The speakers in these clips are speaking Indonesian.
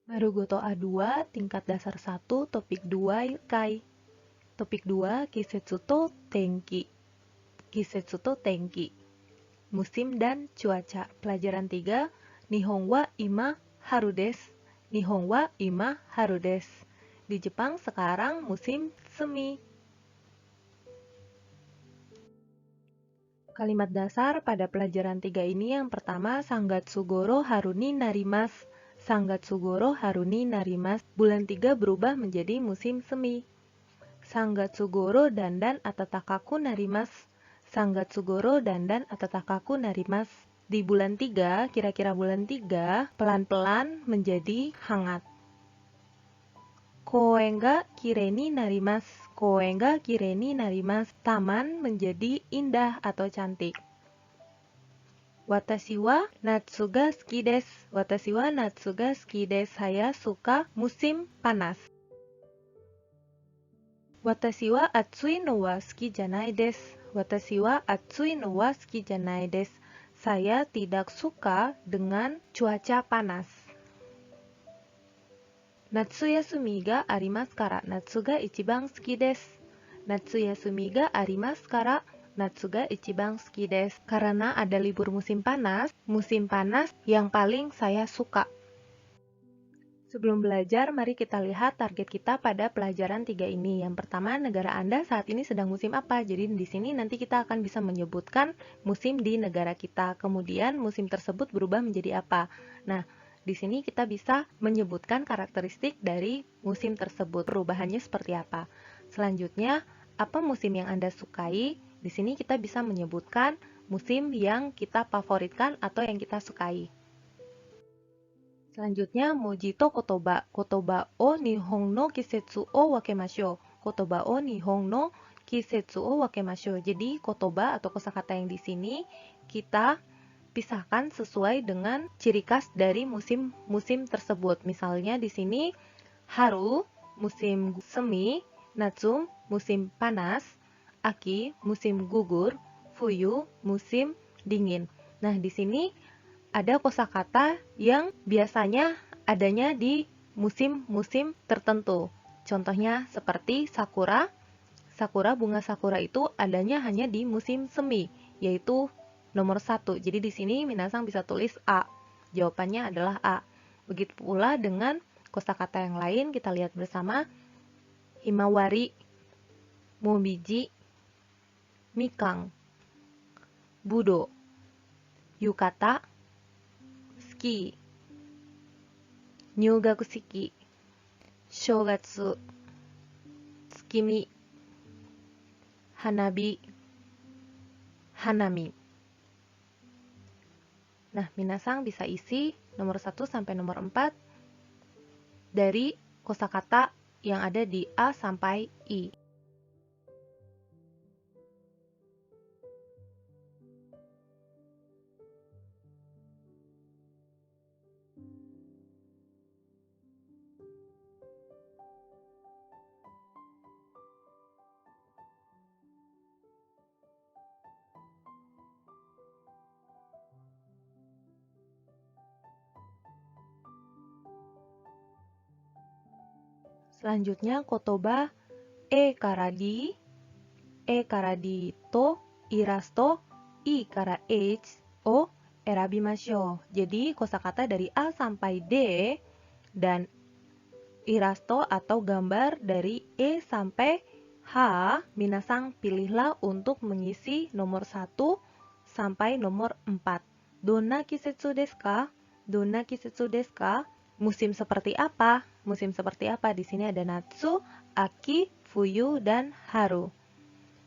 Marugoto A2, tingkat dasar 1, topik 2, Kai. Topik 2, Kisetsu to Tenki. Kisetsu to Tenki. Musim dan cuaca. Pelajaran 3, Nihon wa ima haru desu. Nihon wa ima haru desu. Di Jepang sekarang musim semi. Kalimat dasar pada pelajaran 3 ini yang pertama, Sangatsugoro haru ni narimasu. Sangatsugoro haru ni narimasu. Bulan 3 berubah menjadi musim semi. Sangatsugoro dandan atatakaku narimasu. Sangatsugoro dandan atatakaku narimasu. Di bulan 3, kira-kira bulan 3, pelan-pelan menjadi hangat. Koen ga kirei ni narimasu. Koen ga kirei ni narimasu. Taman menjadi indah atau cantik. Watashi wa natsu ga suki desu. Watashi wa natsu ga suki desu. Saya suka musim panas. Watashi wa atsui no wa suki janai desu. Watashi wa atsui no wa suki janai desu. Saya tidak suka dengan cuaca panas. Natsu yasumi ga arimasu kara natsu ga ichiban suki desu. Natsu yasumi ga arimasu kara natsu ga ichiban suki desu. Karena ada libur musim panas yang paling saya suka. Sebelum belajar, mari kita lihat target kita pada pelajaran 3 ini. Yang pertama, negara Anda saat ini sedang musim apa? Jadi di sini nanti kita akan bisa menyebutkan musim di negara kita. Kemudian musim tersebut berubah menjadi apa? Nah, di sini kita bisa menyebutkan karakteristik dari musim tersebut. Perubahannya seperti apa? Selanjutnya, apa musim yang Anda sukai? Di sini kita bisa menyebutkan musim yang kita favoritkan atau yang kita sukai. Selanjutnya, moji to kotoba. Kotoba o nihon no kisetsu o wakemashou. Kotoba o nihon no kisetsu o wakemashou. Jadi, kotoba atau kosakata yang di sini kita pisahkan sesuai dengan ciri khas dari musim-musim tersebut. Misalnya di sini haru musim semi, natsu musim panas, aki musim gugur, fuyu musim dingin. Nah, di sini ada kosakata yang biasanya adanya di musim-musim tertentu. Contohnya seperti sakura. Sakura, bunga sakura itu adanya hanya di musim semi, yaitu nomor 1. Jadi di sini minasang bisa tulis A. Jawabannya adalah A. Begitu pula dengan kosakata yang lain, kita lihat bersama. Himawari, momiji, mikang, budo, yukata, ski, nyugakushiki, shougatsu, tsukimi, hanabi, hanami. Nah, minasang bisa isi nomor 1 sampai nomor 4 dari kosakata yang ada di A sampai I. Selanjutnya, kotoba e kara di to irasto i kara h o erabimashou. Jadi, kosakata dari A sampai D dan irasto atau gambar dari E sampai H, minasang pilihlah untuk mengisi nomor 1 sampai nomor 4. Donna kisetsu desu ka? Donna kisetsu desu ka? Musim seperti apa? Musim seperti apa? Di sini ada natsu, aki, fuyu, dan haru.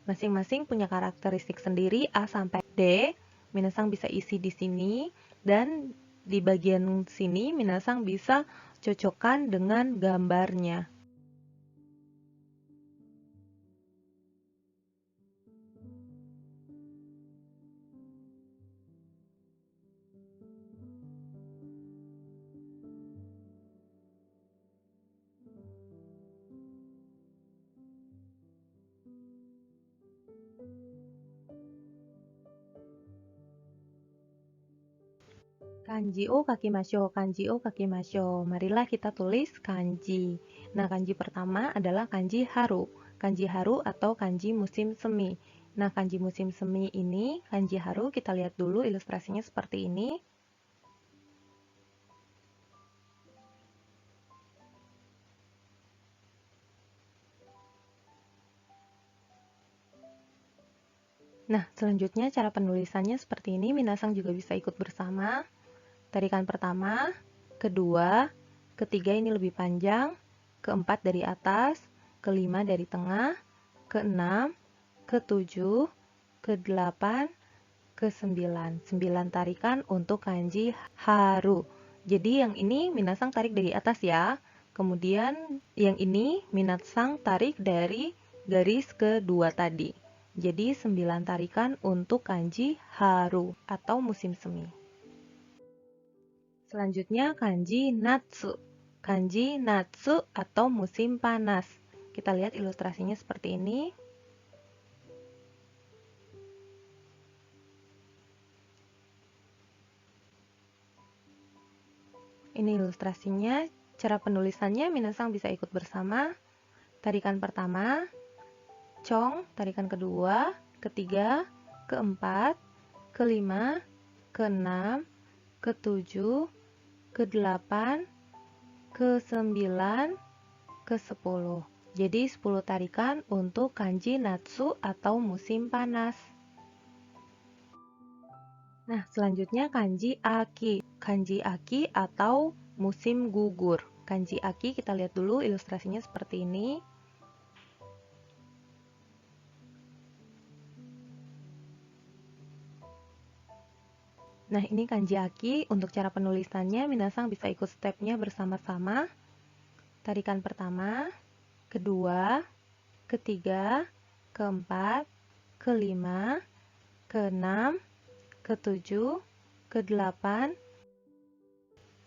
Masing-masing punya karakteristik sendiri A sampai D. Minasang bisa isi di sini, dan di bagian sini minasang bisa cocokkan dengan gambarnya. Kanji o kakimasho, kanji o kakimasho. Marilah kita tulis kanji. Nah, kanji pertama adalah kanji haru. Kanji haru atau kanji musim semi. Nah, kanji musim semi ini, kanji haru, kita lihat dulu ilustrasinya seperti ini. Nah, selanjutnya cara penulisannya seperti ini. Minasang juga bisa ikut bersama. Tarikan pertama, kedua, ketiga ini lebih panjang, keempat dari atas, kelima dari tengah, keenam, ketujuh, kedelapan, kesembilan. 9 tarikan untuk kanji haru. Jadi yang ini minasang tarik dari atas ya. Kemudian yang ini minasang tarik dari garis kedua tadi. Jadi 9 tarikan untuk kanji haru atau musim semi. Selanjutnya kanji natsu. Kanji natsu atau musim panas. Kita lihat ilustrasinya seperti ini. Ini ilustrasinya. Cara penulisannya minasang bisa ikut bersama. Tarikan pertama, cong, tarikan kedua, ketiga, keempat, kelima, keenam, ketujuh, kedelapan, kesembilan, ke-10. Jadi 10 tarikan untuk kanji natsu atau musim panas. Nah, selanjutnya kanji aki. Kanji aki atau musim gugur. Kanji aki kita lihat dulu ilustrasinya seperti ini. Nah, ini kanji aki. Untuk cara penulisannya, minasang bisa ikut stepnya bersama-sama. Tarikan pertama, kedua, ketiga, keempat, kelima, keenam, ketujuh, kedelapan,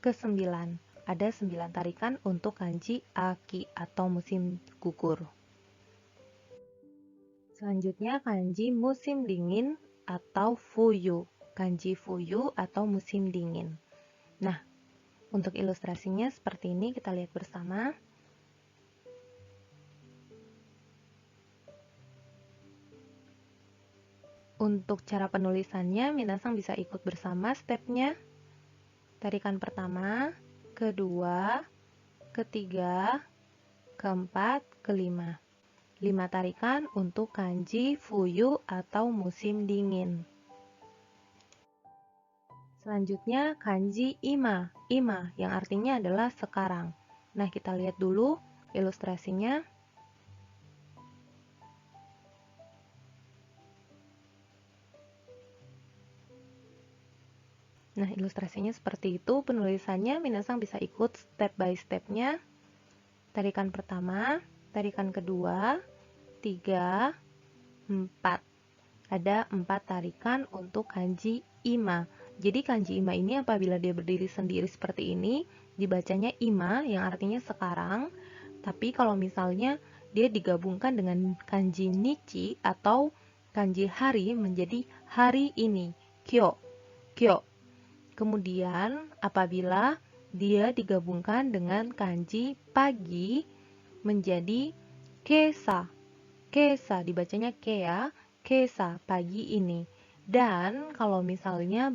ke-9. Ada 9 tarikan untuk kanji aki atau musim gugur. Selanjutnya kanji musim dingin atau fuyu. Kanji fuyu atau musim dingin. Nah, untuk ilustrasinya seperti ini kita lihat bersama. Untuk cara penulisannya, minasang bisa ikut bersama stepnya. Tarikan pertama, kedua, ketiga, keempat, kelima. 5 tarikan untuk kanji fuyu atau musim dingin. Selanjutnya kanji ima. Ima yang artinya adalah sekarang. Nah, kita lihat dulu ilustrasinya. Nah, ilustrasinya seperti itu. Penulisannya minasang bisa ikut step by stepnya. Tarikan pertama, tarikan kedua, 3, 4. Ada 4 tarikan untuk kanji ima. Jadi kanji ima ini apabila dia berdiri sendiri seperti ini, dibacanya ima yang artinya sekarang. Tapi kalau misalnya dia digabungkan dengan kanji nichi atau kanji hari menjadi hari ini, kyo, kyo. Kemudian apabila dia digabungkan dengan kanji pagi menjadi kesa. Kesa dibacanya kea, kesa pagi ini. Dan kalau misalnya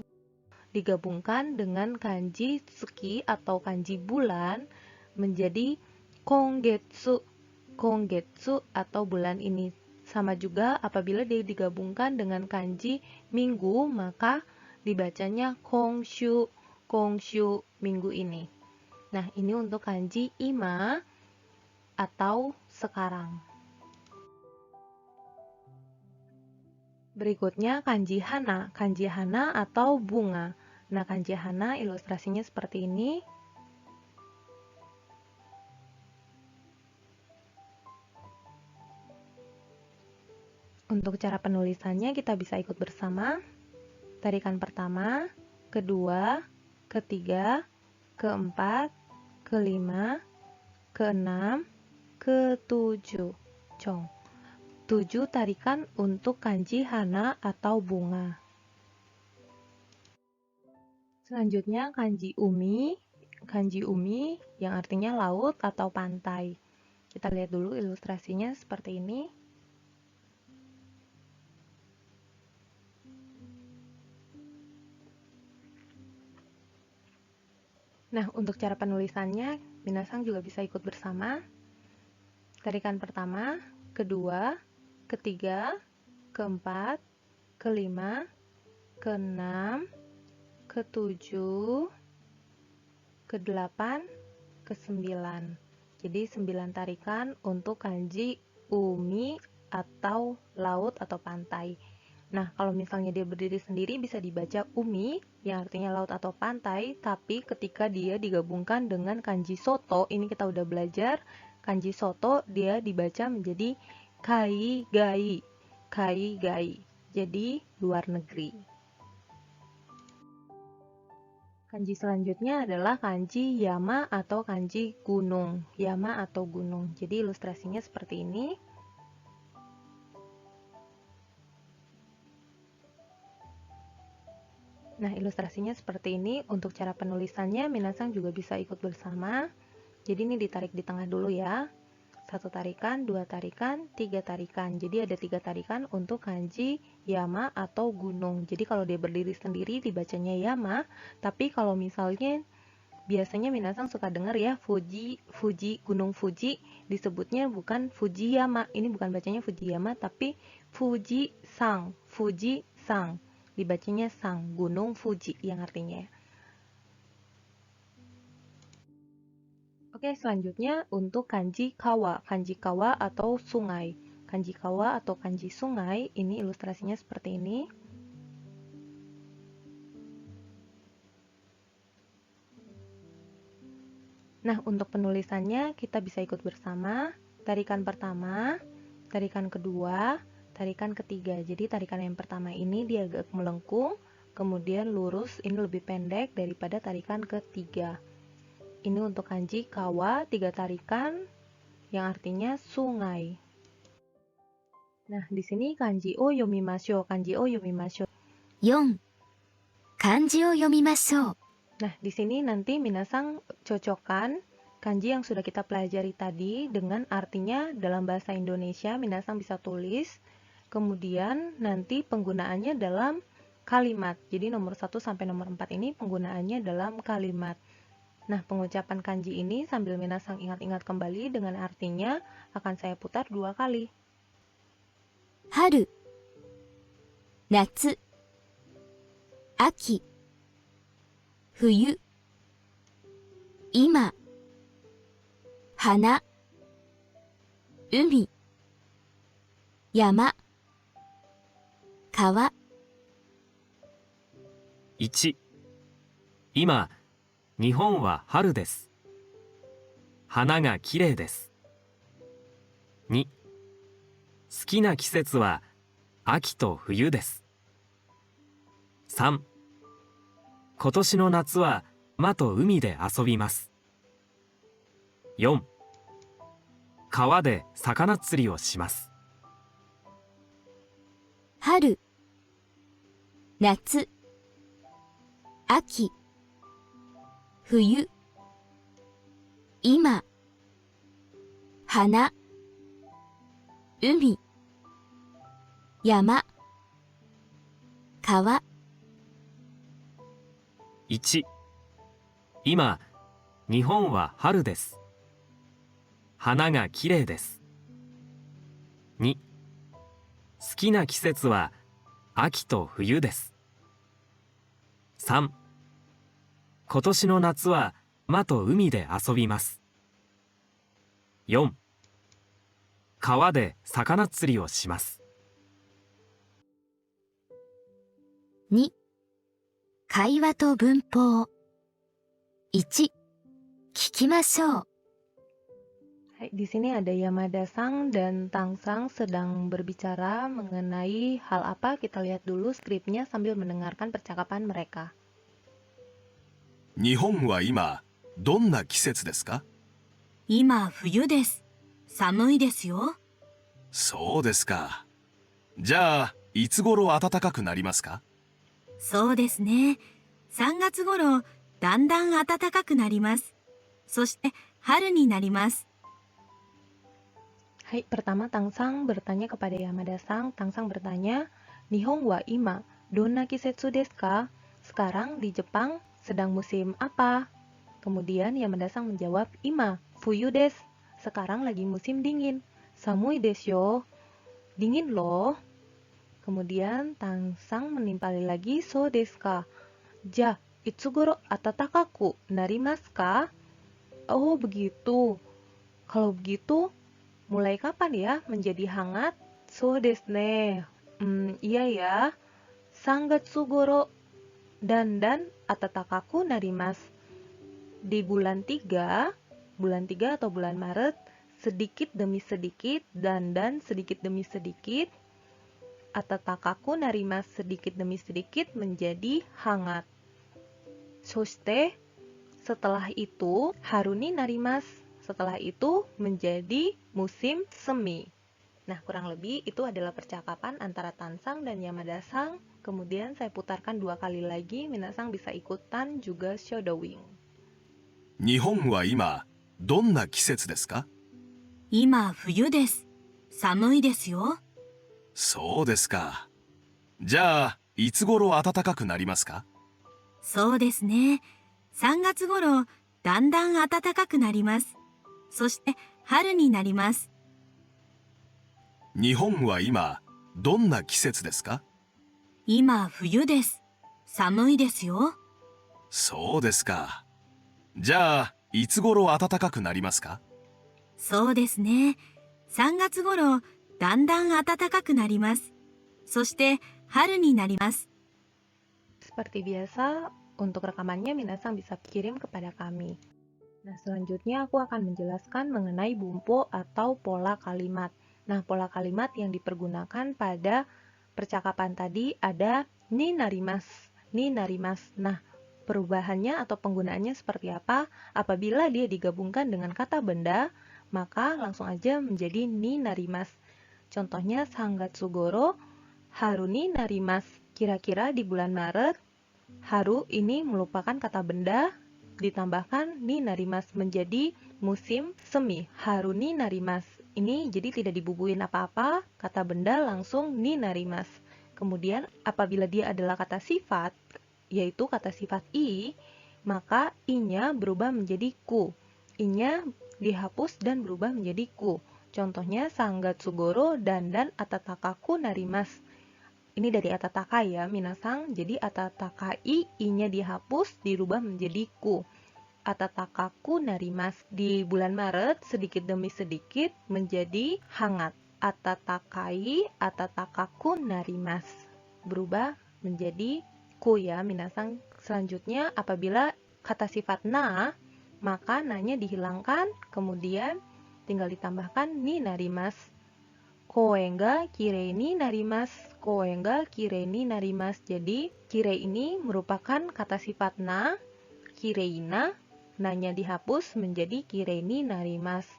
digabungkan dengan kanji tsuki atau kanji bulan menjadi kongetsu. Kongetsu atau bulan ini. Sama juga apabila dia digabungkan dengan kanji minggu, maka dibacanya kongshu, kongshu minggu ini. Nah, ini untuk kanji ima atau sekarang. Berikutnya kanji hana. Kanji hana atau bunga. Nah, kanji hana ilustrasinya seperti ini. Untuk cara penulisannya kita bisa ikut bersama. Tarikan pertama, kedua, ketiga, keempat, kelima, keenam, ketujuh. Cong. 7 tarikan untuk kanji hana atau bunga. Selanjutnya kanji umi. Kanji umi yang artinya laut atau pantai. Kita lihat dulu ilustrasinya seperti ini. Nah, untuk cara penulisannya, minasang juga bisa ikut bersama. Tarikan pertama, kedua, ketiga, keempat, kelima, keenam, ketujuh, kedelapan, kesembilan. Jadi 9 tarikan untuk kanji umi atau laut atau pantai. Nah, kalau misalnya dia berdiri sendiri bisa dibaca umi yang artinya laut atau pantai, tapi ketika dia digabungkan dengan kanji soto, ini kita udah belajar, kanji soto dia dibaca menjadi kai gai. Kai gai. Jadi luar negeri. Kanji selanjutnya adalah kanji yama atau kanji gunung. Yama atau gunung. Jadi ilustrasinya seperti ini. Nah, ilustrasinya seperti ini. Untuk cara penulisannya, minasang juga bisa ikut bersama. Jadi ini ditarik di tengah dulu ya. 1 tarikan, 2 tarikan, 3 tarikan. Jadi ada 3 tarikan untuk kanji yama atau gunung. Jadi kalau dia berdiri sendiri dibacanya yama, tapi kalau misalnya biasanya minasang suka dengar ya Fuji, Gunung Fuji disebutnya bukan Fujiyama. Ini bukan bacanya Fujiyama tapi Fuji Sang. Dibacanya Sang, Gunung Fuji yang artinya. Oke, selanjutnya untuk kanji kawa. Kanji kawa atau sungai. Kanji kawa atau kanji sungai, ini ilustrasinya seperti ini. Nah, untuk penulisannya kita bisa ikut bersama. Tarikan pertama, tarikan kedua, tarikan ketiga. Jadi tarikan yang pertama ini dia agak melengkung, kemudian lurus, ini lebih pendek daripada tarikan ketiga. Ini untuk kanji kawa, 3 tarikan yang artinya sungai. Nah, di sini kanji o yomimasho, kanji o yomimasho. 4. 漢字を読みましょう。 Nah, di sini nanti minasang cocokkan kanji yang sudah kita pelajari tadi dengan artinya dalam bahasa Indonesia. Minasang bisa tulis, kemudian nanti penggunaannya dalam kalimat. Jadi nomor 1 sampai nomor 4 ini penggunaannya dalam kalimat. Nah, pengucapan kanji ini sambil minasang ingat-ingat kembali dengan artinya akan saya putar 2 kali. 春、夏、秋、冬、今、花、海、山、川。 1、今、日本は春です。花がきれいです。2、好きな季節は秋と冬です。3、今年の夏は山と海で遊びます。4、川で魚釣りをします。春、夏、秋、冬、今、花、海、山、川。 1、今、日本は春です。花がきれいです。2、好きな季節は秋と冬です。3、今年の夏は山と海で遊びます。4、川で魚釣りをします。2、会話と文法。1、聞きましょう。 Hai, di sini ada Yamada-sang dan Tang-sang sedang berbicara mengenai hal apa. Kita lihat dulu skripnya sambil mendengarkan percakapan mereka. 日本は今どんな季節ですか？今冬です。寒いですよ。そうですか。じゃあいつ頃暖かくなりますか？そうですね。3月頃、だんだん暖かくなります。そして春になります。Hai, pertama Tangsang bertanya kepada Yamada-san. Tangsang bertanya, Nihon wa ima, donna kisetsu desu ka? Sekarang di Jepang sedang musim apa? Kemudian Yamada-san menjawab, Ima, fuyu desu. Sekarang lagi musim dingin. Samui desu yo. Dingin loh. Kemudian Tangsang menimpali lagi, so desu ka? Ja, itsugoro atatakaku narimasu ka? Oh, begitu. Kalau begitu, mulai kapan ya menjadi hangat? So desu ne. Iya ya. Sangatsu goro dandan atatakaku narimasu. Di bulan 3 atau bulan Maret, sedikit demi sedikit dandan sedikit demi sedikit, atatakaku narimasu sedikit demi sedikit menjadi hangat. Soshite, setelah itu haruni narimasu. Setelah itu menjadi musim semi. Nah, kurang lebih itu adalah percakapan antara Tansang dan Yamada-san. Kemudian saya putarkan 2 kali lagi, Minasang bisa ikutan juga shadowing. 日本は今どんな季節ですか？今、冬です。寒いですよ。そうですか。じゃあいつ頃暖かくなりますか？そうですね。3月頃、だんだん暖かくなります。そして春になります。日本は今どんな季節ですか？今、冬です。寒いですよ。そうですか。じゃあいつ頃暖かくなりますか？そうですね。3月頃、だんだん暖かくなります。そして春になります。Seperti biasa, untuk rekamannya Minasang bisa kirim kepada kami. Nah, selanjutnya aku akan menjelaskan mengenai bumpo atau pola kalimat. Nah, pola kalimat yang dipergunakan pada percakapan tadi ada ni narimasu, ni narimasu. Nah, perubahannya atau penggunaannya seperti apa? Apabila dia digabungkan dengan kata benda, maka langsung aja menjadi ni narimasu. Contohnya sangatsu goro, haru ni narimasu. Kira-kira di bulan Maret, haru ini merupakan kata benda, ditambahkan ni narimasu menjadi musim semi. Haru ni narimasu. Ini jadi tidak dibubuhin apa-apa, kata benda langsung ni narimasu. Kemudian apabila dia adalah kata sifat, yaitu kata sifat i, maka i-nya berubah menjadi ku. I-nya dihapus dan berubah menjadi ku. Contohnya sangatsu goro dandan atatakaku narimasu. Ini dari atataka ya, Minasang. Jadi atatakai, i-nya dihapus, dirubah menjadi ku. Atatakaku narimasu. Di bulan Maret, sedikit demi sedikit menjadi hangat. Atatakai, atatakaku narimasu. Berubah menjadi ku ya, Minasang. Selanjutnya, apabila kata sifat na, maka na-nya dihilangkan, kemudian tinggal ditambahkan ni narimasu. Koe ga kirei ni narimasu. Koe ga kirei ni narimasu. Jadi, kirei ini merupakan kata sifat na, kirei na-nya dihapus menjadi kirei ni narimasu.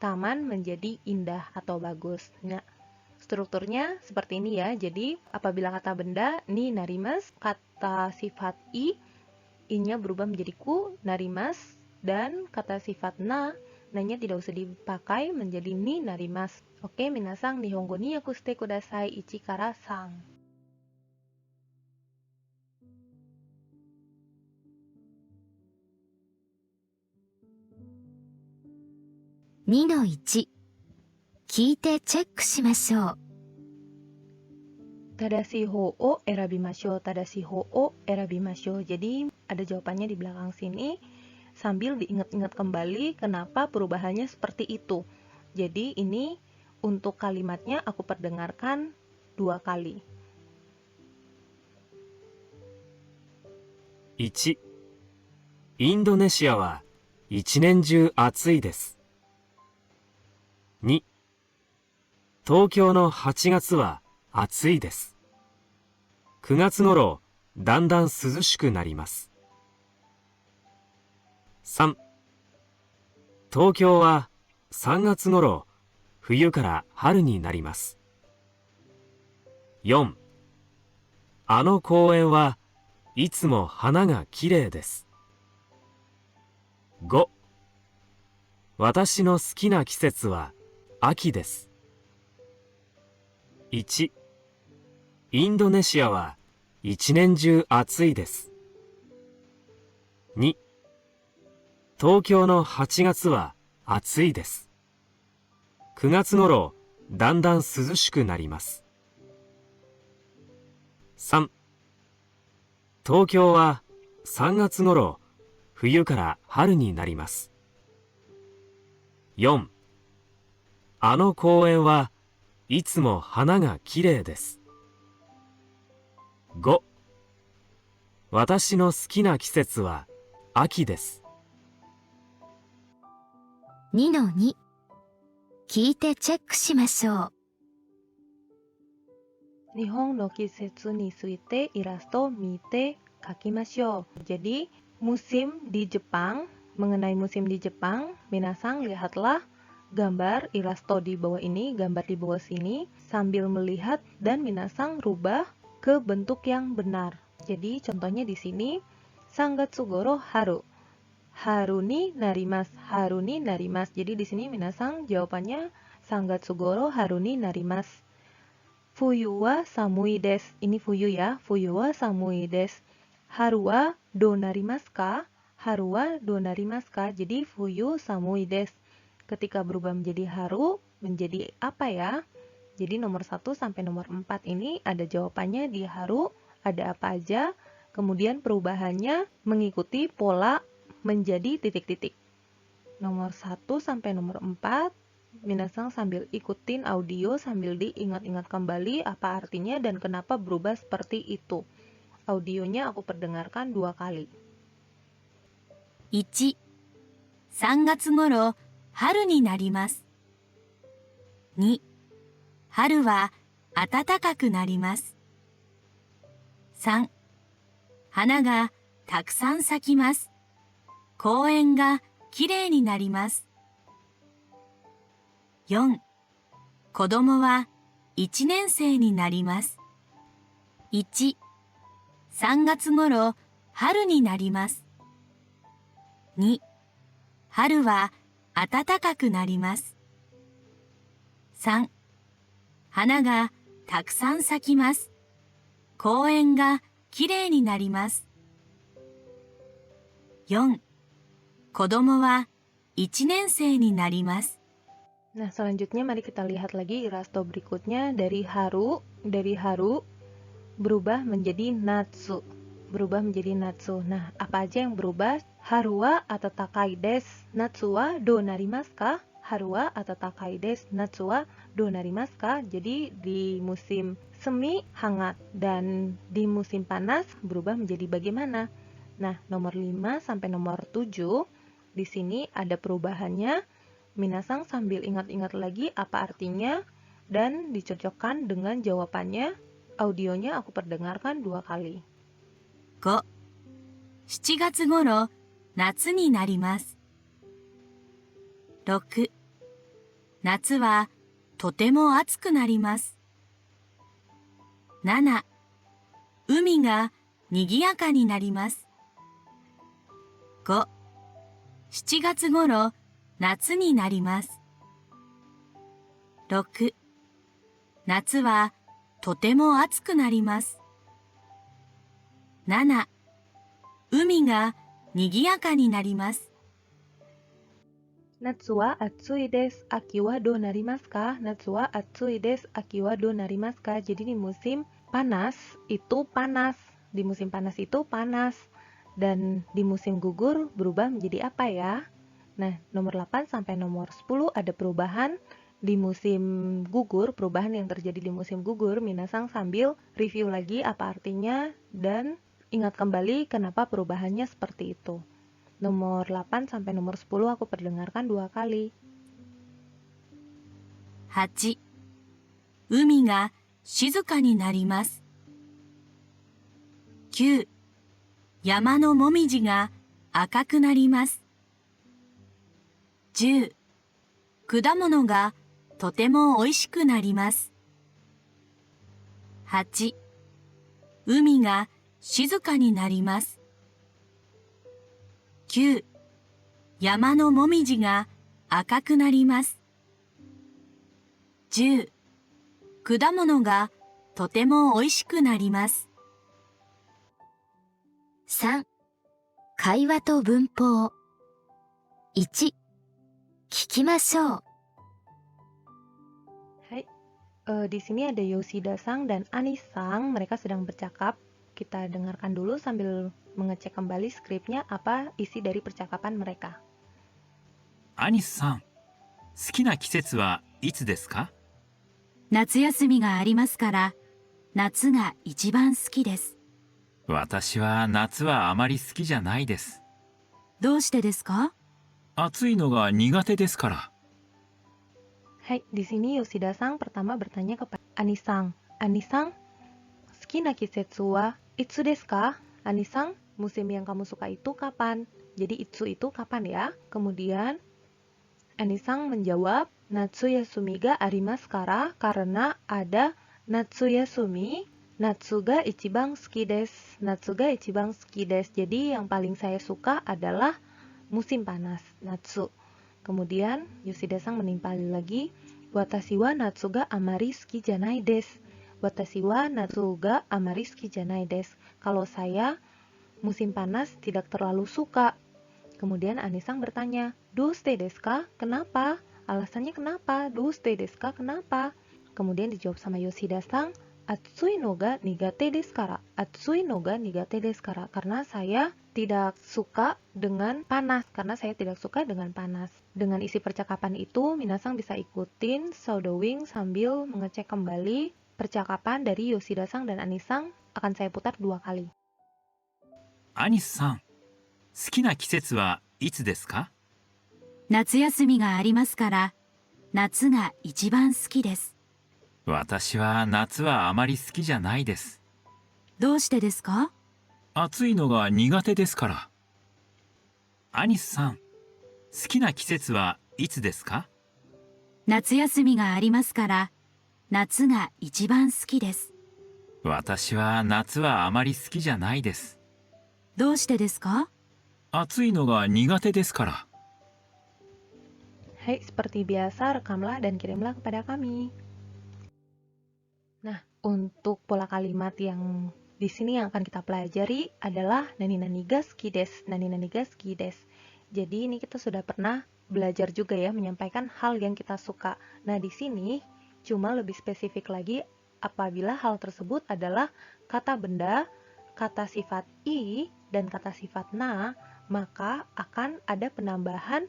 Taman menjadi indah atau bagus. Nah, strukturnya seperti ini ya. Jadi, apabila kata benda ni narimasu, kata sifat i-nya berubah menjadi ku narimasu, dan kata sifat na-nya tidak usah dipakai menjadi ni narimasu. Oke, minasang nihongo ni yakushite kudasai 1 から3. 2-1 聞いてチェックしましょう。 Tadashi ho o erabimashou, tadashi ho o erabimashou. Jadi ada jawabannya di belakang sini sambil diingat-ingat kembali kenapa perubahannya seperti itu. Jadi ini untuk kalimatnya aku perdengarkan 2 kali. 1、インドネシアは一年中暑いです。2、東京の8月は暑いです。9月頃、だんだん涼しくなります。3、東京は3月頃、冬から春になります。4、あの公園はいつも花がきれいです。5、私の好きな季節は秋です。1、インドネシアは一年中暑いです。2、東京の8月は暑いです。9月頃、だんだん涼しくなります。3、東京は3月頃、冬から春になります。4、あの公園はいつも花がきれいです。5、私の好きな季節は秋です。2-2 聞いてチェックしましょう。日本の季節についてイラストを見て書きましょう。Jadi, musim di Jepang, mengenai musim di Jepang, minasang lihatlah gambar ilustrator di bawah ini, gambar di bawah sini, sambil melihat dan minasang rubah ke bentuk yang benar. Jadi contohnya di sini, Sangatsugoro haru. Haru ni narimasu, haru ni narimasu. Jadi di sini minasang jawabannya Sangatsugoro haru ni narimasu. Fuyu wa samui desu. Ini fuyu ya, fuyu wa samui desu. Haru wa do narimasu ka? Haru wa do narimasu ka? Jadi fuyu samui desu. Ketika berubah menjadi haru, menjadi apa ya? Jadi nomor 1 sampai nomor 4 ini ada jawabannya di haru, ada apa aja, kemudian perubahannya mengikuti pola menjadi titik-titik. Nomor 1 sampai nomor 4, minasang sambil ikutin audio sambil diingat-ingat kembali apa artinya dan kenapa berubah seperti itu. Audionya aku perdengarkan 2 kali. 1、3月頃、春になります。2、春は暖かくなります。3、花がたくさん咲きます。公園がきれいになります。4、子供は1年生になります。1、3月頃、春になります。2、春は暖かくなります。3、花がたくさん咲きます。公園がきれいになります。4、子供は1年生になります。Nah, selanjutnya mari kita lihat lagi ilustrasi berikutnya dari haru berubah menjadi natsu. Berubah menjadi natsu. Nah, apa aja yang berubah? Haru wa atatakai desu, natsu wa do narimasu ka? Haru wa atatakai desu, natsu wa do narimasu ka? Jadi di musim semi hangat dan di musim panas berubah menjadi bagaimana? Nah, nomor 5 sampai nomor 7 di sini ada perubahannya. Minasang sambil ingat-ingat lagi apa artinya dan dicocokkan dengan jawabannya. Audionya aku perdengarkan 2 kali. 5、7月頃、夏になります。6、夏はとても暑くなります。7、海がにぎやかになります。5、7月頃、夏になります。6、夏はとても暑くなります。7、海がにぎやかになります。Natsu wa atsui desu, aki wa do narimasu ka? Natsu wa atsui desu, aki wa do narimasu ka? Jadi di musim panas itu panas. Di musim panas itu panas. Dan di musim gugur berubah menjadi apa ya? Nah, nomor 8 sampai nomor 10 ada perubahan di musim gugur, perubahan yang terjadi di musim gugur. Minasang sambil review lagi apa artinya dan ingat kembali kenapa perubahannya seperti itu. Nomor 8 sampai nomor 10 aku perdengarkan 2 kali. 8、海が静かになります。9、山のもみじが赤くなります。10、果物がとてもおいしくなります。8、海が静かになります。9、山のもみじが赤くなります。10、果物がとても美味しくなります。3. 会話と文法。1. 聞きましょう。Hai, di sini ada Yoshida-sang dan Anis-sang, mereka sedang bercakap. Kita dengarkan dulu sambil mengecek kembali skripnya apa isi dari percakapan mereka. アニスさん、好きな季節はいつですか？夏休みがありますから、夏が一番好きです。私は夏はあまり好きじゃないです。どうしてですか？暑いのが苦手ですから。Hai, di sini Yoshida-sang pertama bertanya kepada Anis-sang. Anis-sang, suki na kisetsu wa itsu desu ka? Anis-sang, musim yang kamu suka itu kapan? Jadi itsu itu kapan ya? Kemudian Anis-sang menjawab, Natsu yasumi ga arimasu kara, karena ada Natsu yasumi. Natsu ga ichiban suki desu. Natsu ga ichiban suki desu. Jadi yang paling saya suka adalah musim panas, Natsu. Kemudian Yoshida-sang menimpali lagi, Watashi wa natsu ga amari suki janai desu. Watashi wa natsu ga amari suki janai desu. Kalau saya musim panas tidak terlalu suka. Kemudian Anis-sang bertanya, "Douste desu ka? Kenapa? Alasannya kenapa? Douste desu ka? Kenapa?" Kemudian dijawab sama Yoshida-sang, Atsui no ga nigate desu kara. Atsui no ga nigate desu kara. Karena saya tidak suka dengan panas. Karena saya tidak suka dengan panas. Dengan isi percakapan itu, minasang bisa ikutin shadowing sambil mengecek kembali percakapan dari Yoshida-sang dan Anis-sang. Akan saya putar 2 kali. アニスさん、好きな季節はいつですか？夏休みがありますから、夏が一番好きです。私は夏はあまり好きじゃないです。どうしてですか？暑いのが苦手ですから。アニスさん、好きな季節はいつですか？夏休みがありますから、夏が一番好きです。私は夏はあまり好きじゃないです。どうしてですか？暑いのが苦手ですから。Hai, seperti biasa rekamlah dan kirimlah kepada kami. Nah, untuk pola kalimat yang di sini yang akan kita pelajari adalah nani nani ga suki desu, nani nani ga suki desu. Jadi ini kita sudah pernah belajar juga ya menyampaikan hal yang kita suka. Nah, di sini cuma lebih spesifik lagi apabila hal tersebut adalah kata benda, kata sifat i, dan kata sifat na, maka akan ada penambahan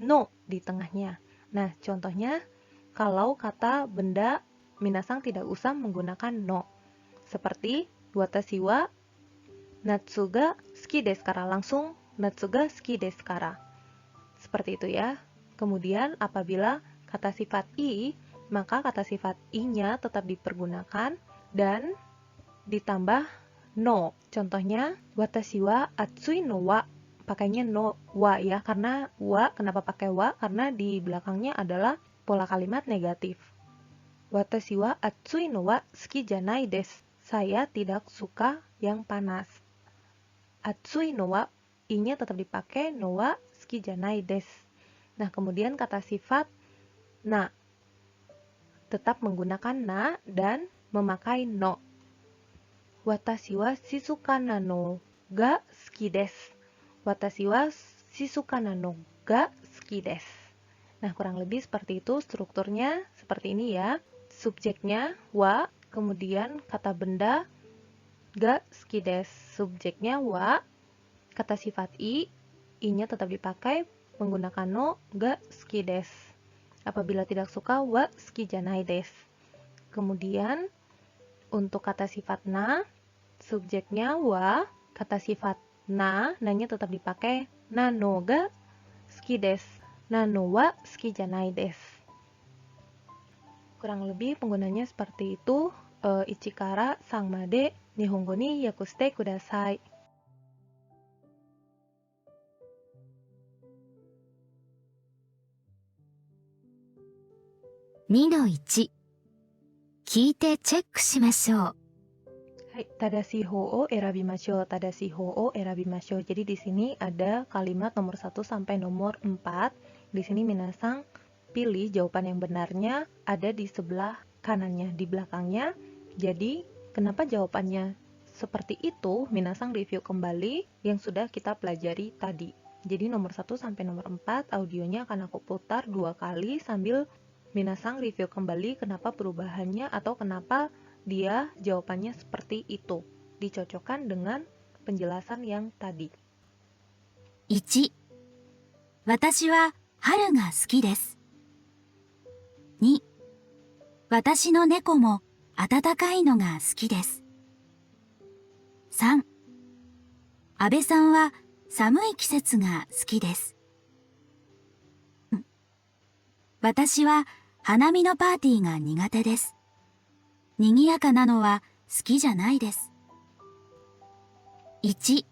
no di tengahnya. Nah, contohnya kalau kata benda minasang tidak usah menggunakan no. Seperti watashi wa natsu ga suki desu kara, langsung natsu ga suki desu kara. Seperti itu ya. Kemudian apabila kata sifat i, maka kata sifat i-nya tetap dipergunakan dan ditambah no. Contohnya watashi wa atsui no wa, pakainya no wa ya, karena wa, kenapa pakai wa? Karena di belakangnya adalah pola kalimat negatif. Watashi wa atsui no wa suki janai desu. Saya tidak suka yang panas. Atsui no wa, i-nya tetap dipakai, no wa suki janai desu. Nah, kemudian kata sifat na tetap menggunakan na dan memakai no. Watashi wa shizuka na no ga suki desu. Watashi wa shizuka na no ga suki desu. Nah, kurang lebih seperti itu strukturnya, seperti ini ya. Subjeknya wa, kemudian kata benda ga suki desu. Subjeknya wa, kata sifat i-nya tetap dipakai menggunakan no ga suki desu. Apabila tidak suka wa suki janai desu. Kemudian untuk kata sifat na, subjeknya wa, kata sifat na-nya tetap dipakai na no ga suki desu. Na no wa suki janai desu. Kurang lebih penggunanya seperti itu. Ichikara sang made nihongo ni yakushite kudasai. 2-1 聞いてチェックしましょう。は Hai, tadashi o erabimashou, tadashi o erabimashou. Jadi di sini ada kalimat nomor 1 sampai nomor 4. Di sini minasang pilih jawaban yang benarnya ada di sebelah kanannya, di belakangnya. Jadi, kenapa jawabannya seperti itu? Minasang review kembali yang sudah kita pelajari tadi. Jadi nomor 1 sampai nomor 4 audionya akan aku putar 2 kali sambil minasang review kembali kenapa perubahannya atau kenapa dia jawabannya seperti itu. Dicocokkan dengan penjelasan yang tadi. 1、私は春が好きです。2、私の猫も暖かいのが好きです。3、安倍さんは寒い季節が好きです。私は花見のパーティーが苦手です。賑やかなのは好きじゃないです。1、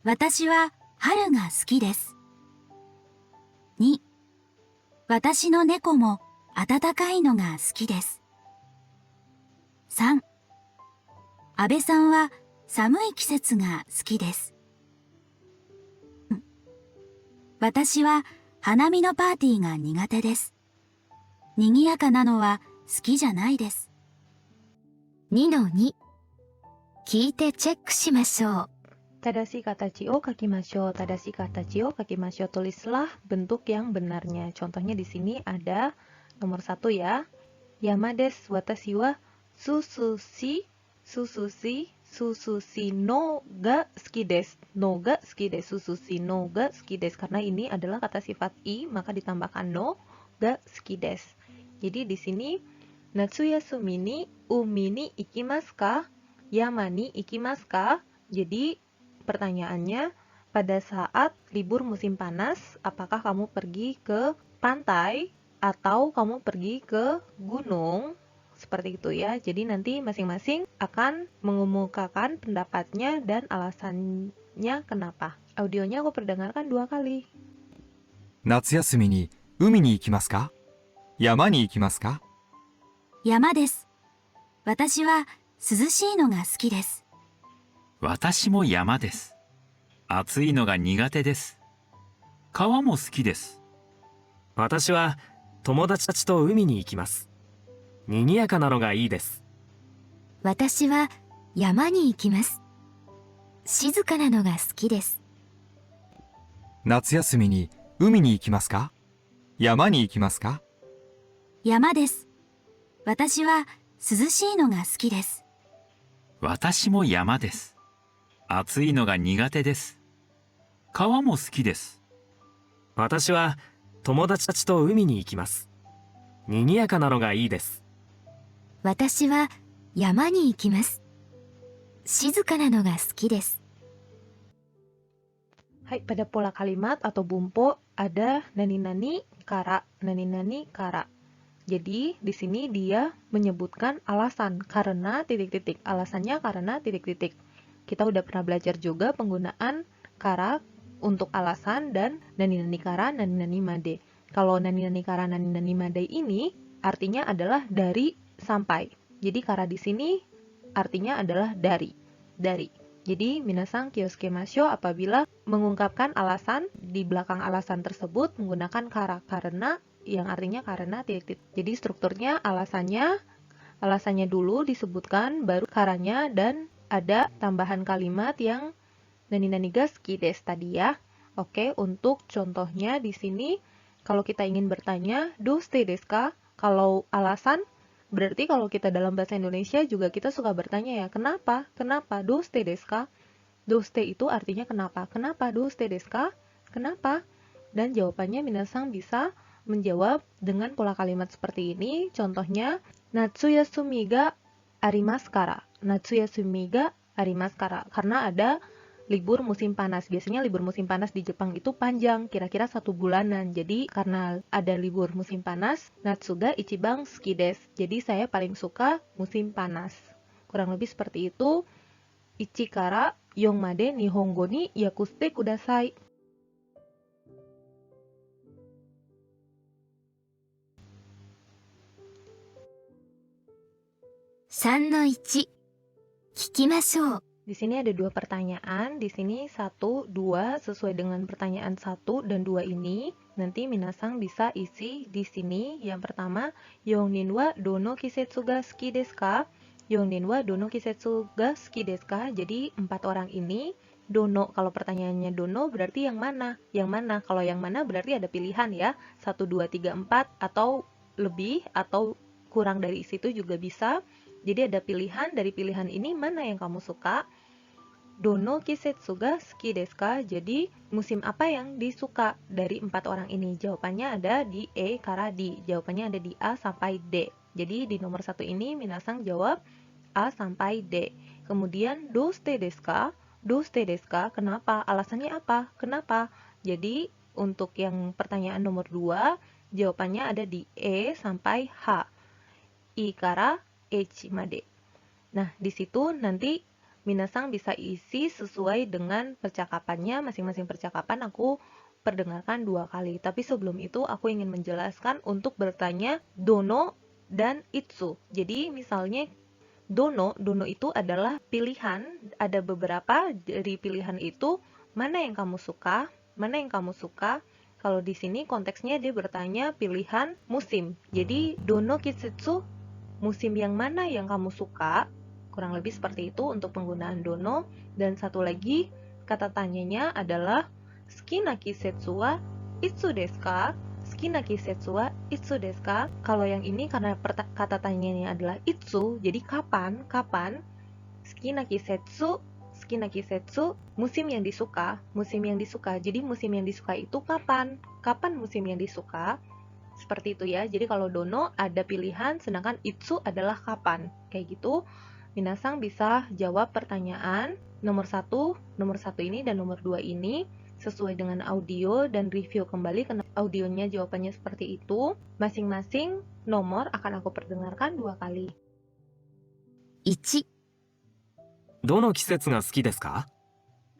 私は春が好きです。2、私の猫も暖かいのが好きです。3、安倍さんは寒い季節が好きです。私は花見のパーティーが苦手です。賑やかなのは好きじゃないです。2-2 聞いてチェックしましょう。 Tadashi kata Cio kakimashou, tadashi kata Cio kakimashou. Tulislah bentuk yang benarnya. Contohnya di sini ada nomor 1 ya. Yama desu, watashi wa susushi no ga suki desu. No ga suki desu, susushi no ga suki desu. Karena ini adalah kata sifat i, maka ditambahkan no ga suki desu. Jadi di sini Natsuyasumi ni umi ni ikimasu ka? Yama ni ikimasu ka? Jadi pertanyaannya, pada saat libur musim panas, apakah kamu pergi ke pantai atau kamu pergi ke gunung? Seperti itu ya. Jadi nanti masing-masing akan mengemukakan pendapatnya dan alasannya kenapa. Audionya aku perdengarkan 2 kali. 夏休みに海に行きますか？山に行きますか？山です。私は涼しいのが好きです。私も山です。暑いのが苦手です。川も好きです。私は友達たちと海に行きます。賑やかなのがいいです。私は山に行きます。静かなのが好きです。夏休みに海に行きますか？山に行きますか？山です。私は涼しいのが好きです。私も山です。暑いのが苦手です。川も好きです。私は友達たちと海に行きます。賑やかなのがいいです。私は山に行きます。静かなのが好きです。 Hai, pada pola kalimat atau bumpo ada nani-nani kara, nani-nani kara. Jadi di sini dia menyebutkan alasan karena titik-titik. Alasannya karena titik-titik. Kita udah pernah belajar juga penggunaan kara untuk alasan dan nani-nani kara, nani-nani made. Kalau nani-nani kara, nani-nani made ini artinya adalah dari sampai. Jadi kara di sini artinya adalah dari. Jadi minasang kiosuke masho apabila mengungkapkan alasan di belakang alasan tersebut menggunakan kara karena yang artinya karena titik-titik. Jadi strukturnya alasannya dulu disebutkan baru karanya dan ada tambahan kalimat yang nani-nani ga suki desu tadi ya. Oke, untuk contohnya di sini kalau kita ingin bertanya doste desu ka? Kalau alasan berarti kalau kita dalam bahasa Indonesia juga kita suka bertanya ya, kenapa? Kenapa? Doste desu ka? Doste itu artinya kenapa? Kenapa? Doste desu ka? Kenapa? Dan jawabannya minasang bisa menjawab dengan pola kalimat seperti ini. Contohnya, Natsuyasumi ga arimasu kara. Natsuyasumi ga arimasu kara. Karena ada libur musim panas. Biasanya libur musim panas di Jepang itu panjang, kira-kira 1 bulanan. Jadi karena ada libur musim panas, Natsu ga ichibang suki desu. Jadi saya paling suka musim panas. Kurang lebih seperti itu. Ichi kara 4 made nihongo ni yakuste kudasai. 3-1聞きましょう。 Di sini ada 2 pertanyaan, di sini 1, 2 sesuai dengan pertanyaan 1 dan 2 ini. Nanti minasang bisa isi di sini. Yang pertama, Yongnin wa dono kisetsu ga suki desu ka? Yongnin wa dono kisetsu ga suki desu ka? Jadi 4 orang ini, dono, kalau pertanyaannya dono berarti yang mana? Yang mana? Kalau yang mana berarti ada pilihan ya. 1, 2, 3, 4 atau lebih atau kurang dari situ juga bisa. Jadi ada pilihan, dari pilihan ini mana yang kamu suka? Dono kisetsu ga suki desu ka? Jadi musim apa yang disuka dari 4 orang ini? Jawabannya ada di E kara D. Jawabannya ada di A sampai D. Jadi di nomor 1 ini minasang jawab A sampai D. Kemudian doste desu ka? Doste desu ka? Kenapa? Alasannya apa? Kenapa? Jadi untuk yang pertanyaan nomor 2, jawabannya ada di E sampai H. I kara H made. Nah, di situ nanti minasang bisa isi sesuai dengan percakapannya. Masing-masing percakapan aku perdengarkan 2 kali. Tapi sebelum itu aku ingin menjelaskan untuk bertanya dono dan itsu. Jadi misalnya dono itu adalah pilihan. Ada beberapa dari pilihan itu, mana yang kamu suka? Mana yang kamu suka? Kalau di sini konteksnya dia bertanya pilihan musim. Jadi dono kisetsu, musim yang mana yang kamu suka? Kurang lebih seperti itu untuk penggunaan dono. Dan satu lagi, kata tanyanya adalah suki na kisetsu wa itsu desu ka? Suki na kisetsu wa itsu desu ka? Kalau yang ini karena kata tanyanya adalah itsu, jadi kapan? Kapan? Suki na kisetsu, musim yang disuka, musim yang disuka. Jadi musim yang disuka itu kapan? Kapan musim yang disuka? Seperti itu ya. Jadi kalau dono ada pilihan, sedangkan itsu adalah kapan. Kayak gitu. Minasang bisa jawab pertanyaan nomor 1 ini dan nomor 2 ini sesuai dengan audio dan review kembali karena audionya jawabannya seperti itu. Masing-masing nomor akan aku perdengarkan 2 kali. 1、どの季節が好きですか？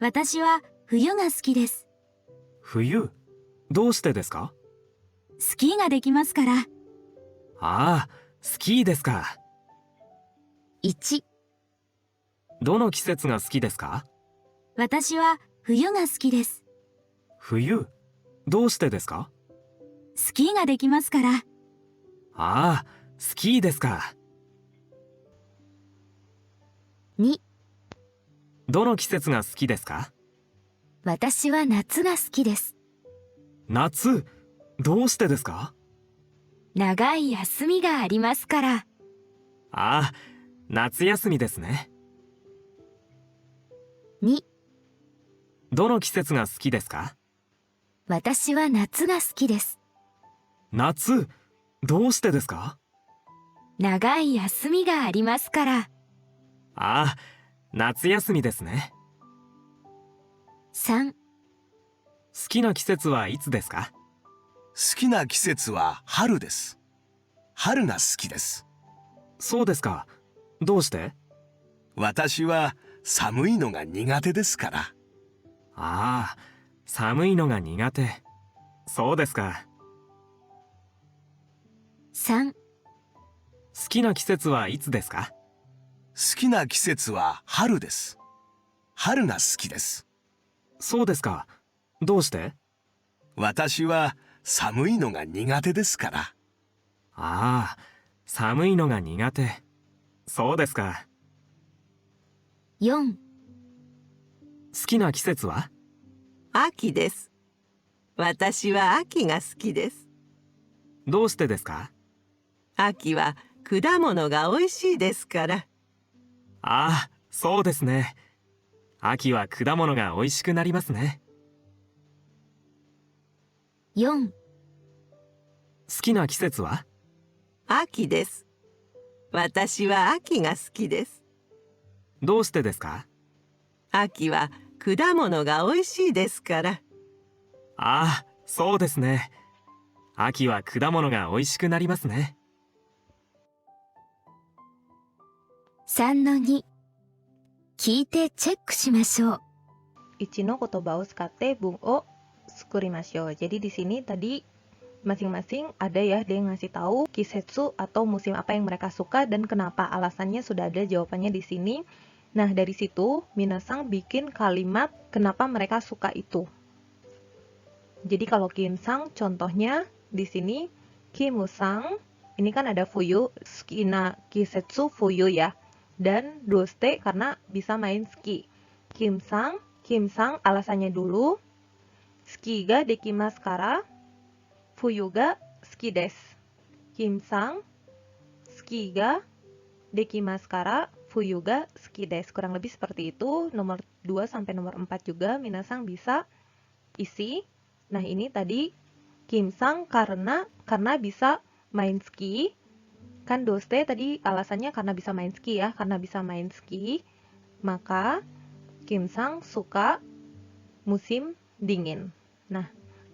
私は冬が好きです。冬。どうしてですか？スキーができますから。ああ、スキーですか。1、どの季節が好きですか？私は冬が好きです。冬。どうしてですか？スキーができますから。ああ、スキーですか。2、どの季節が好きですか？私は夏が好きです。夏。どうしてですか？長い休みがありますから。ああ、夏休みですね。2、どの季節が好きですか？私は夏が好きです。夏。どうしてですか？長い休みがありますから。ああ、夏休みですね。3、好きな季節はいつですか？好きな季節は春です。春が好きです。そうですか。どうして？私は寒いのが苦手ですから。ああ、寒いのが苦手。そうですか。3、好きな季節はいつですか？好きな季節は春です。春が好きです。そうですか。どうして？私は寒いのが苦手ですから。ああ、寒いのが苦手。そうですか。 4、好きな季節は？秋です。私は秋が好きです。どうしてですか？秋は果物が美味しいですから。ああ、そうですね。秋は果物が美味しくなりますね。4、好きな季節は？秋です。私は秋が好きです。どうしてですか？秋は果物が美味しいですから。ああ、そうですね。秋は果物が美味しくなりますね。3-2、聞いてチェックしましょう。1の言葉を使って文を作りましょう。Jadi di sini tadi masing-masing ada ya dia ngasih tahu kisetsu atau musim apa yang mereka suka dan kenapa. Alasannya sudah ada jawabannya di sini. Nah, dari situ minasang bikin kalimat kenapa mereka suka itu. Jadi kalau Kim-sang contohnya di sini Kim-sang ini kan ada fuyu, skina kisetsu fuyu ya. Dan doste karena bisa main ski. Kim-sang alasannya dulu. Ski ga dekimasu kara fuyu ga ski desu. Kim-sang ski ga dekimasu kara fuyu ga ski desu. Kurang lebih seperti itu. Nomor 2 sampai nomor 4 juga minasang bisa isi. Nah, ini tadi Kim-sang karena bisa main ski. Kan doste tadi alasannya karena bisa main ski ya, karena bisa main ski. Maka Kim-sang suka musim dingin. Nah,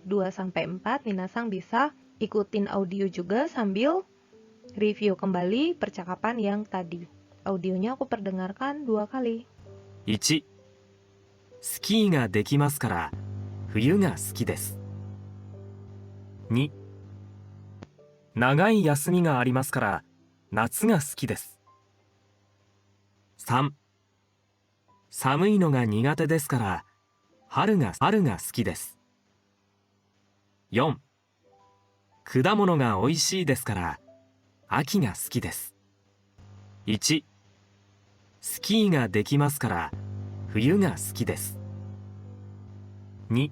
2 sampai 4 minasang bisa ikutin audio juga sambil review kembali percakapan yang tadi. Audionya aku perdengarkan 2 kali. 1、スキーができますから冬が好きです。2、長い休みがありますから夏が好きです。3、寒いのが苦手ですから春が好きです。4、果物が美味しいですから秋が好きです。1、スキーができますから冬が好きです。2、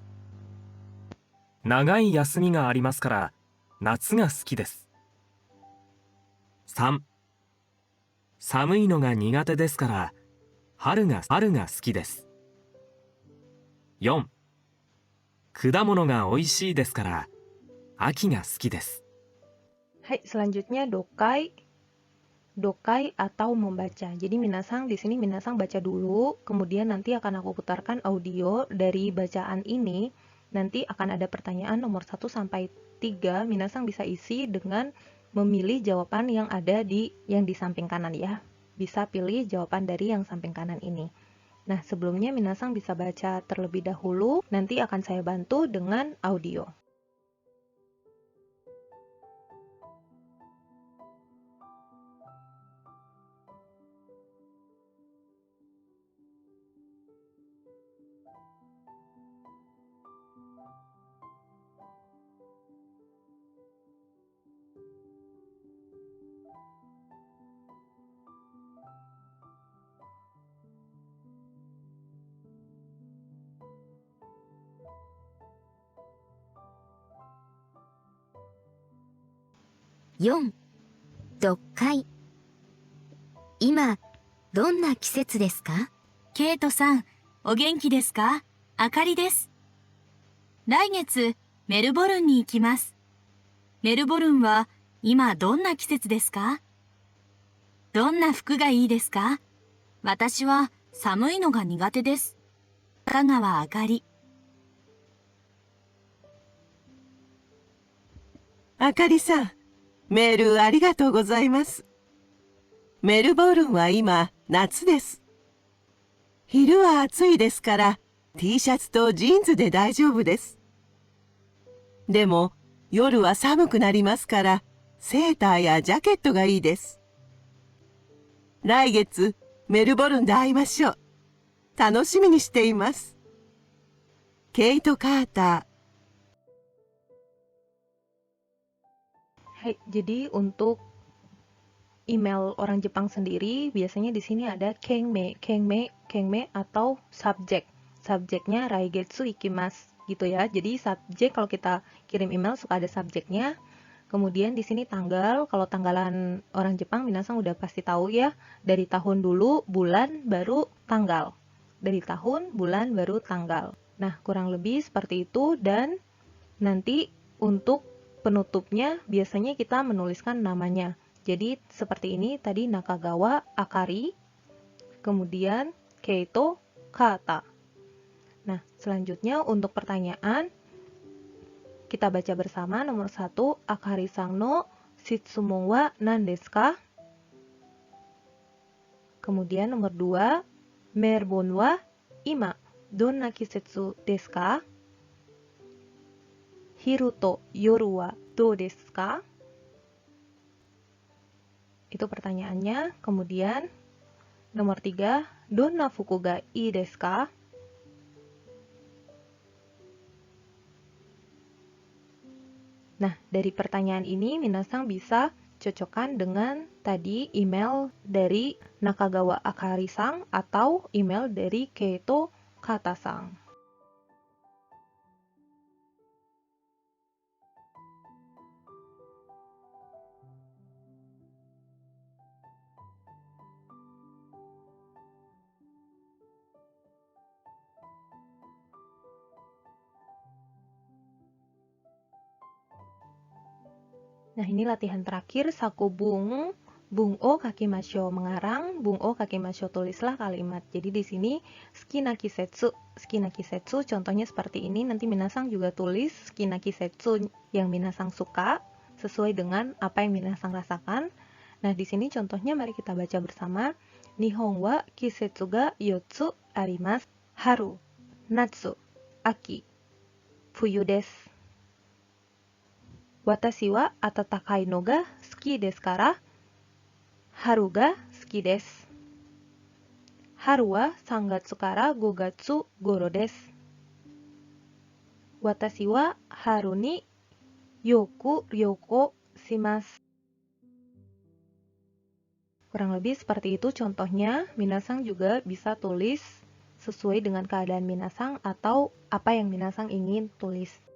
長い休みがありますから夏が好きです。3、寒いのが苦手ですから春が好きです。4、果物が美味しいですから秋が好きです。はい、selanjutnya dokai. Dokai atau membaca. Jadi minasang di sini minasang baca dulu, kemudian nanti akan aku putarkan audio dari bacaan ini. Nanti akan ada pertanyaan nomor 1 sampai 3. Minasang bisa isi dengan memilih jawaban yang ada di samping kanan ya. Bisa pilih jawaban dari yang samping kanan ini. Nah, sebelumnya minasang bisa baca terlebih dahulu, nanti akan saya bantu dengan audio. 4、読解。今、どんな季節ですか？ケイトさん、お元気ですか？あかりです。来月、メルボルンに行きます。メルボルンは今どんな季節ですか？どんな服がいいですか？私は寒いのが苦手です。香川あかり。あかりさん、メールありがとうございます。メルボルンは今、夏です。昼は暑いですから、T シャツとジーンズで大丈夫です。でも、夜は寒くなりますから、セーターやジャケットがいいです。来月、メルボルンで会いましょう。楽しみにしています。ケイト・カーター。Hai, jadi untuk email orang Jepang sendiri biasanya di sini ada kengme atau subjek. Subjeknya raigetsu ikimasu gitu ya. Jadi subjek kalau kita kirim email suka ada subjeknya. Kemudian di sini tanggal, kalau tanggalan orang Jepang minasang udah pasti tahu ya. Dari tahun dulu, bulan, baru tanggal. Dari tahun, bulan, baru tanggal. Nah, kurang lebih seperti itu dan nanti untuk penutupnya biasanya kita menuliskan namanya. Jadi seperti ini tadi Nakagawa Akari, kemudian Keito Kata. Nah, selanjutnya untuk pertanyaan kita baca bersama. Nomor 1, Akari-san no shitsumon wa nan desu ka? Kemudian nomor 2, Melbourne wa ima donna kisetsu desu ka? Hiru to yoru wa dou desu ka? Itu pertanyaannya. Kemudian Nomor 3, donna fuku ga ii desu ka? Nah, dari pertanyaan ini minasang bisa cocokkan dengan tadi email dari Nakagawa Akari-sang atau email dari Keito Kata-sang. Nah, ini latihan terakhir, saku bung o kakimashou, mengarang, bung o kakimashou, tulislah kalimat. Jadi di sini suki na kisetsu contohnya seperti ini. Nanti minasang juga tulis suki na kisetsu yang minasang suka sesuai dengan apa yang minasang rasakan. Nah, di sini contohnya mari kita baca bersama. Nihon wa kisetsu ga 4つ arimasu. Haru, natsu, aki, fuyu desu. Watashi wa atatakai no ga suki desu kara, haru ga suki desu. Haru wa 3月から 5月頃です。Watashi wa haru ni yoku ryoko shimasu. Kurang lebih seperti itu contohnya. Minasang juga bisa tulis sesuai dengan keadaan minasang atau apa yang minasang ingin tulis.